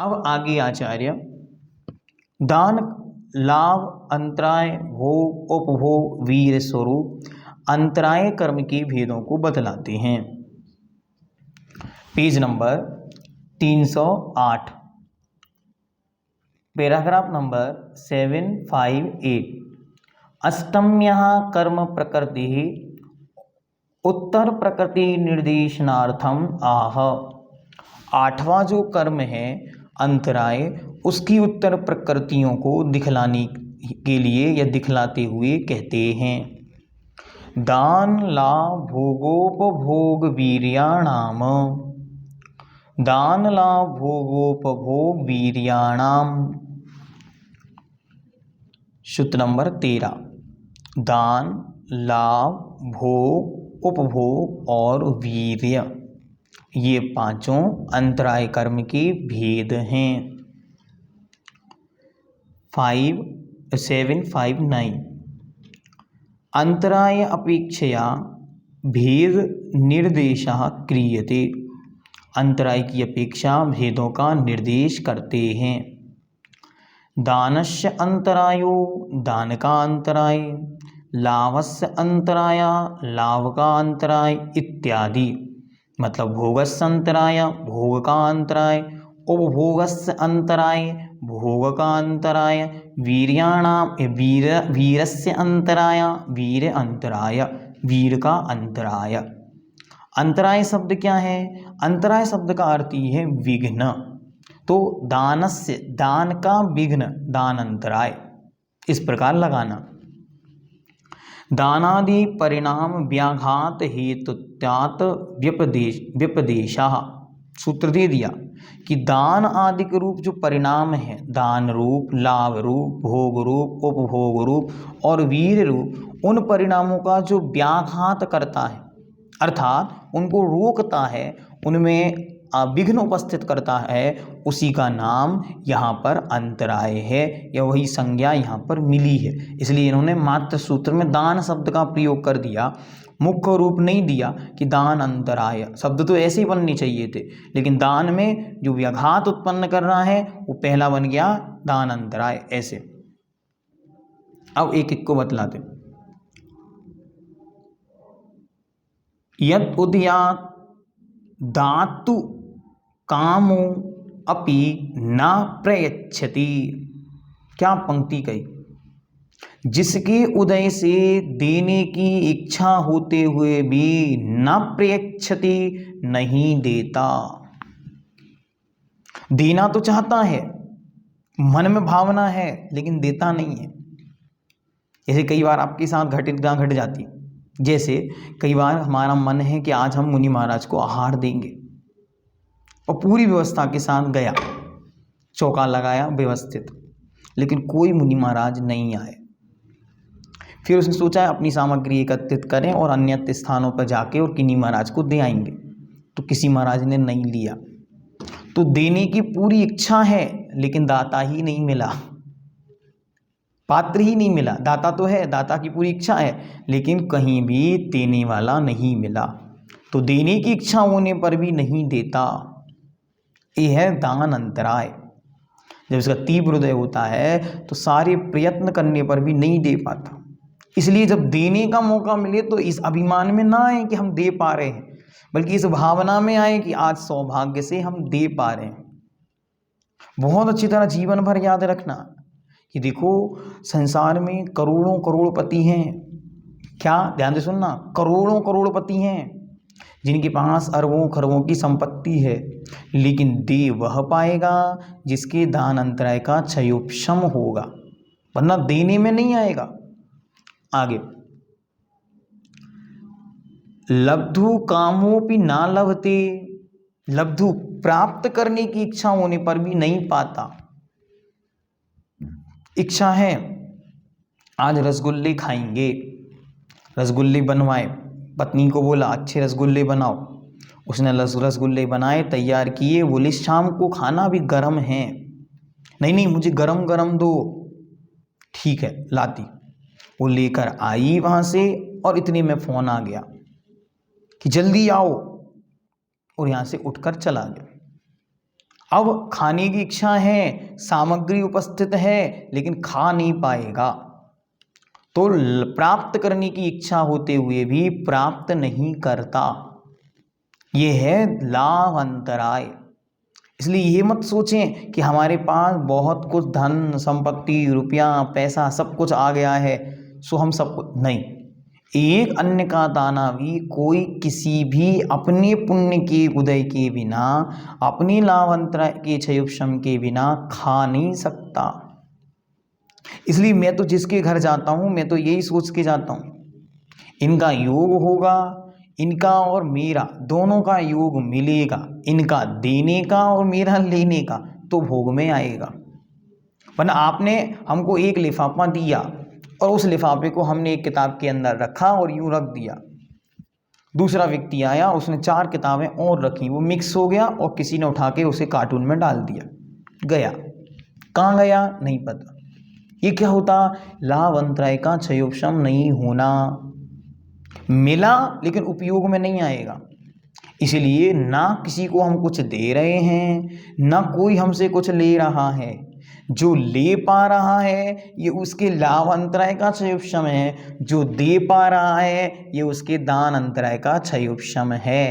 अब आगे आचार्य दान, लाभ, अंतराय, भोग, उपभोग, वीर स्वरूप अंतराय कर्म के भेदों को बतलाते हैं। Page number 308, paragraph number 758। अष्टम्यः कर्म प्रकृति उत्तर प्रकृति निर्देशनार्थम आह। आठवां जो कर्म है अंतराय, उसकी उत्तर प्रकृतियों को दिखलाने के लिए या दिखलाते हुए कहते हैं। दान, लाभ, भोगोपभोग वीर्याणाम। दान, लाभ, भोगोपभोग वीर्याणाम। सूत्र नंबर 13। दान, लाभ, भोग, उपभोग और वीर्य, ये पांचों अंतराय कर्म के भेद हैं। 759। अंतराय अपेक्षया भेद निर्देशः क्रियते। अंतराय की अपेक्षा भेदों का निर्देश करते हैं। दानस्य अंतरायो, दान का अंतराय, लाभस्य अंतराय, लाभ का अंतराय इत्यादि। मतलब भोगस्य अंतराय, भोग का अंतराय, उपभोगस्य अंतराय, भोग का अंतराय, वीर्याणाम वीरस्य अंतराय, वीर अंतराय, वीर का अंतराय। अंतराय शब्द क्या है? अंतराय शब्द का अर्थ ही है विघ्न। तो दानस्य, दान का विघ्न, दान अंतराय, इस प्रकार लगाना। दानादि परिणाम व्याघात हेतुत्यात् व्यपदेशः। सूत्र दे दिया कि दान आदि के रूप जो परिणाम है, दान रूप, लाभ रूप, भोग रूप, उपभोग रूप और वीर रूप, उन परिणामों का जो व्याघात करता है, अर्थात उनको रोकता है, उनमें विघ्न उपस्थित करता है, उसी का नाम यहाँ पर अंतराय है, या वही संज्ञा यहाँ पर मिली है। इसलिए इन्होंने मात्र सूत्र में दान शब्द का प्रयोग कर दिया, मुख्य रूप नहीं दिया कि दान अंतराय। शब्द तो ऐसे ही बनने चाहिए थे, लेकिन दान में जो व्याघात उत्पन्न कर रहा है वो पहला बन गया दान अंतराय, ऐसे। अब एक एक को बतलाते। यत् उदयात् दातु कामो अपि न प्रयच्छति। क्या पंक्ति कही? जिसके उदय से देने की इच्छा होते हुए भी न प्रयच्छति, नहीं देता। देना तो चाहता है, मन में भावना है, लेकिन देता नहीं है। जैसे कई बार आपके साथ घट जाती, जैसे कई बार हमारा मन है कि आज हम मुनि महाराज को आहार देंगे, और पूरी व्यवस्था के साथ गया, चौका लगाया व्यवस्थित, लेकिन कोई मुनि महाराज नहीं आए। फिर उसने सोचा अपनी सामग्री एकत्रित करें और अन्य स्थानों पर जाके और किन्हीं महाराज को दे आएंगे, तो किसी महाराज ने नहीं लिया। तो देने की पूरी इच्छा है, लेकिन दाता ही नहीं मिला, पात्र ही नहीं मिला। दाता तो है, दाता की पूरी इच्छा है, लेकिन कहीं भी देने वाला नहीं मिला। तो देने की इच्छा होने पर भी नहीं देता, यह है दान अंतराय। जब इसका तीव्र हृदय होता है तो सारे प्रयत्न करने पर भी नहीं दे पाता। इसलिए जब देने का मौका मिले तो इस अभिमान में ना आए कि हम दे पा रहे हैं, बल्कि इस भावना में आए कि आज सौभाग्य से हम दे पा रहे हैं। बहुत अच्छी तरह जीवन भर याद रखना कि देखो, संसार में करोड़ों करोड़पति हैं। क्या? ध्यान से सुनना, करोड़ों करोड़पति हैं जिनके पास अरबों खरबों की संपत्ति है, लेकिन दे वह पाएगा जिसके दान अंतराय का क्षयोपशम होगा, वरना देने में नहीं आएगा। आगे, लब्धु कामोपि ना लभते। लब्धु प्राप्त करने की इच्छा होने पर भी नहीं पाता। इच्छा है आज रसगुल्ले खाएंगे, रसगुल्ले बनवाए, पत्नी को बोला अच्छे रसगुल्ले बनाओ, उसने रसगुल्ले बनाए, तैयार किए, बोले शाम को खाना भी गर्म है। नहीं नहीं, मुझे गरम गरम दो। ठीक है, लाती। वो लेकर आई वहां से, और इतने में फोन आ गया कि जल्दी आओ, और यहां से उठकर चला गया। अब खाने की इच्छा है, सामग्री उपस्थित है, लेकिन खा नहीं पाएगा, तो प्राप्त करने की इच्छा होते हुए भी प्राप्त नहीं करता। ये है लाभ अंतराय। इसलिए ये मत सोचें कि हमारे पास बहुत कुछ धन संपत्ति रुपया पैसा सब कुछ आ गया है सो हम सब कुछ नहीं। एक अन्न का दाना भी कोई किसी भी अपने पुण्य के उदय के बिना, अपने लाभांतराय के क्षयोपशम के बिना खा नहीं सकता। इसलिए मैं तो जिसके घर जाता हूँ मैं तो यही सोच के जाता हूँ, इनका योग होगा, इनका और मेरा दोनों का योग मिलेगा, इनका देने का और मेरा लेने का, तो भोग में आएगा। वरना आपने हमको एक लिफाफा दिया और उस लिफाफे को हमने एक किताब के अंदर रखा और यूं रख दिया, दूसरा व्यक्ति आया उसने 4 किताबें और रखी, वो मिक्स हो गया और किसी ने उठा के उसे कार्टून में डाल दिया, गया कहाँ गया नहीं पता। ये क्या होता? लाभ अंतराय का क्षयोपशम नहीं होना। मिला लेकिन उपयोग में नहीं आएगा। इसलिए ना किसी को हम कुछ दे रहे हैं, ना कोई हमसे कुछ ले रहा है। जो ले पा रहा है ये उसके लाभ अंतराय का क्षयोपशम है, जो दे पा रहा है ये उसके दान अंतराय का क्षयोपशम है।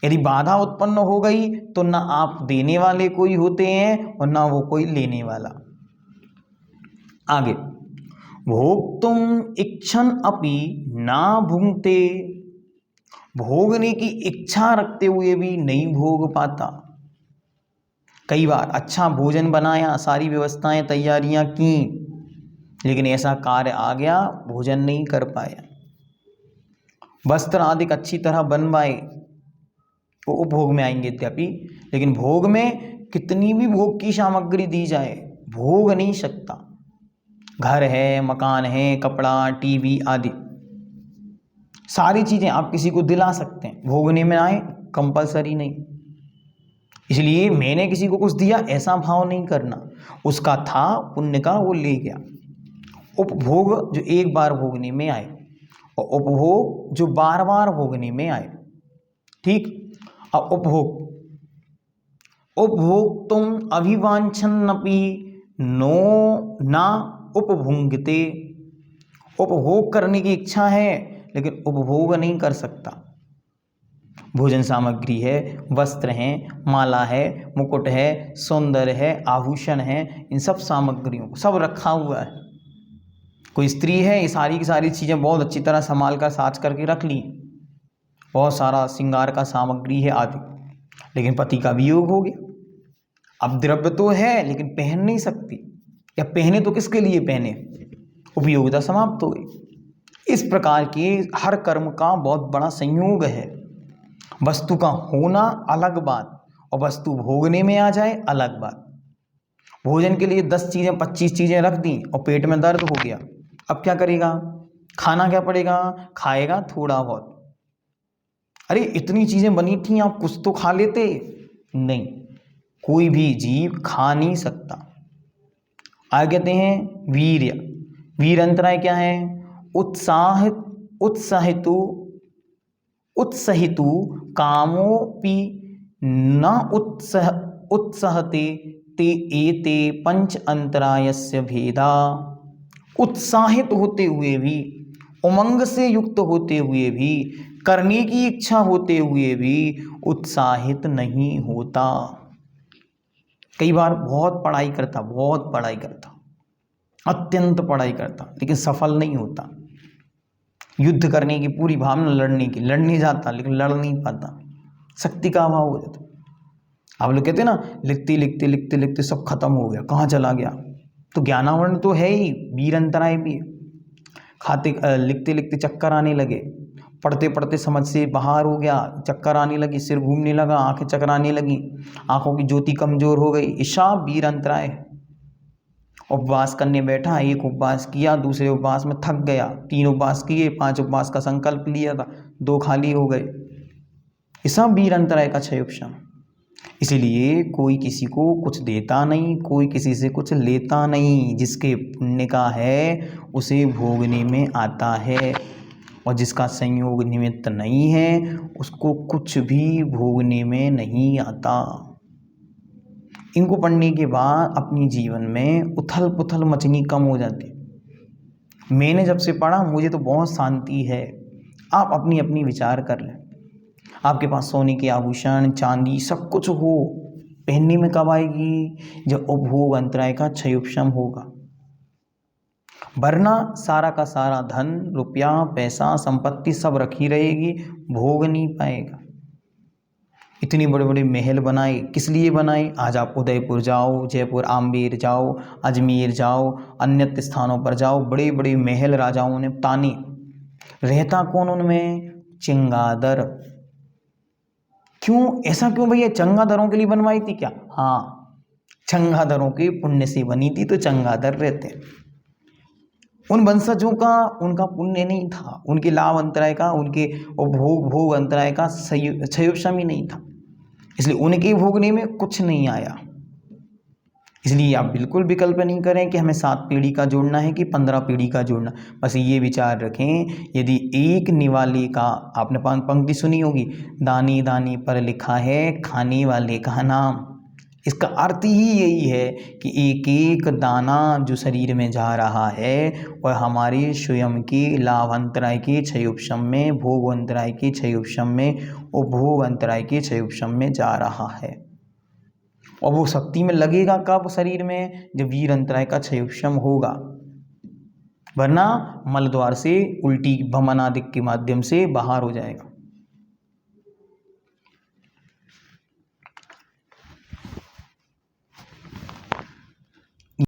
यदि बाधा उत्पन्न हो गई तो ना आप देने वाले कोई होते हैं और ना वो कोई लेने वाला। आगे, भोक्तुम इच्छन अपि ना भुंक्ते, भोगने की इच्छा रखते हुए भी नहीं भोग पाता। कई बार अच्छा भोजन बनाया, सारी व्यवस्थाएं तैयारियां की, लेकिन ऐसा कार्य आ गया भोजन नहीं कर पाया। वस्त्र आदि अच्छी तरह बनवाए वो उपभोग में आएंगे यद्यपि, लेकिन भोग में कितनी भी भोग की सामग्री दी जाए भोग नहीं सकता। घर है, मकान है, कपड़ा, टीवी आदि सारी चीज़ें आप किसी को दिला सकते हैं, भोगने में आए कंपलसरी नहीं। इसलिए मैंने किसी को कुछ दिया ऐसा भाव नहीं करना, उसका था पुण्य का वो ले गया। उपभोग जो एक बार भोगने में आए और उपभोग जो बार बार भोगने में आए। ठीक। अब उपभोग तुम अभिवांछन्नपि नो ना उपभुंगते, उपभोग करने की इच्छा है लेकिन उपभोग नहीं कर सकता। भोजन सामग्री है, वस्त्र हैं, माला है, मुकुट है, सौंदर्य है, आभूषण है, इन सब सामग्रियों को सब रखा हुआ है। कोई स्त्री है ये सारी की सारी चीज़ें बहुत अच्छी तरह संभाल कर साज करके रख ली, बहुत सारा श्रृंगार का सामग्री है आदि, लेकिन पति का वियोग हो गया। अब द्रव्य तो है लेकिन पहन नहीं सकती, या पहने तो किसके लिए पहने, उपयोगिता समाप्त हो गई। इस प्रकार के हर कर्म का बहुत बड़ा संयोग है। वस्तु का होना अलग बात और वस्तु भोगने में आ जाए अलग बात। भोजन के लिए 10 चीज़ें 25 चीज़ें रख दी और पेट में दर्द हो गया, अब क्या करेगा? खाना क्या पड़ेगा? खाएगा थोड़ा बहुत। अरे इतनी चीज़ें बनी थी आप कुछ तो खा लेते। नहीं, कोई भी जीव खा नहीं सकता। आगे कहते हैं वीर्य। वीर अंतराय क्या है? उत्साहितु कामोपि न उत्सहते ते एते पंच अंतरायस्य भेदा। उत्साहित होते हुए भी, उमंग से युक्त होते हुए भी, करने की इच्छा होते हुए भी उत्साहित नहीं होता। कई बार बहुत पढ़ाई करता, अत्यंत पढ़ाई करता, लेकिन सफल नहीं होता। युद्ध करने की पूरी भावना, लड़ने जाता लेकिन लड़ नहीं पाता, शक्ति का अभाव हो जाता। आप लोग कहते हैं ना लिखते सब खत्म हो गया, कहाँ चला गया? तो ज्ञानावरण तो है ही, वीर अंतराय भी है। लिखते चक्कर आने लगे, पढ़ते पढ़ते समझ से बाहर हो गया, चक्कर आने लगी, सिर घूमने लगा, आंखें चकराने लगी, आंखों की ज्योति कमजोर हो गई, ईशा वीर अंतराय है। उपवास करने बैठा, एक उपवास किया, दूसरे उपवास में थक गया, 3 उपवास किए, 5 उपवास का संकल्प लिया था, 2 खाली हो गए। ये सब वीर अंतराय का क्षयोपशम। इसीलिए कोई किसी को कुछ देता नहीं, कोई किसी से कुछ लेता नहीं। जिसके पुण्य का है उसे भोगने में आता है, और जिसका संयोग निमित्त नहीं है उसको कुछ भी भोगने में नहीं आता। इनको पढ़ने के बाद अपनी जीवन में उथल पुथल मचनी कम हो जाती है। मैंने जब से पढ़ा मुझे तो बहुत शांति है। आप अपनी अपनी विचार कर लें। आपके पास सोने के आभूषण, चांदी सब कुछ हो, पहनने में कब आएगी? जब उपभोग अंतराय का क्षयोपशम होगा। वरना सारा का सारा धन, रुपया, पैसा, संपत्ति सब रखी रहेगी, भोग नहीं पाएगा। इतनी बड़े बड़े महल बनाए, किस लिए बनाए? आज आप उदयपुर जाओ, जयपुर, आमेर जाओ, अजमेर जाओ, अन्य स्थानों पर जाओ, बड़े बड़े महल राजाओं ने ताने। रहता कौन उनमें? चंगादर। क्यों? ऐसा क्यों भैया? चंगादरों के लिए बनवाई थी क्या? हाँ, चंगादरों के पुण्य से बनी थी, तो चंगादर रहते हैं। उन वंशजों का उनका पुण्य नहीं था, उनके लाभ अंतराय का, उनके भोग अंतराय का क्षयोपशम ही नहीं था, इसलिए उनके भोगने में कुछ नहीं आया। इसलिए आप बिल्कुल विकल्प नहीं करें कि हमें 7 पीढ़ी का जोड़ना है कि 15 पीढ़ी का जोड़ना। बस ये विचार रखें, यदि एक निवाले का, आपने पंक्ति सुनी होगी, दानी दानी पर लिखा है खाने वाले का नाम। इसका अर्थ ही यही है कि एक एक दाना जो शरीर में जा रहा है वह हमारे स्वयं के लाभ अंतराय के क्षयोपशम में, भोग अंतराय के क्षयोपशम में, उपभोग अंतराय के क्षयोपशम में जा रहा है। और वो शक्ति में लगेगा कब? शरीर में, जब वीर अंतराय का क्षयोपशम होगा। वरना मल द्वार से उल्टी भ्रमण आदि के माध्यम से बाहर हो जाएगा।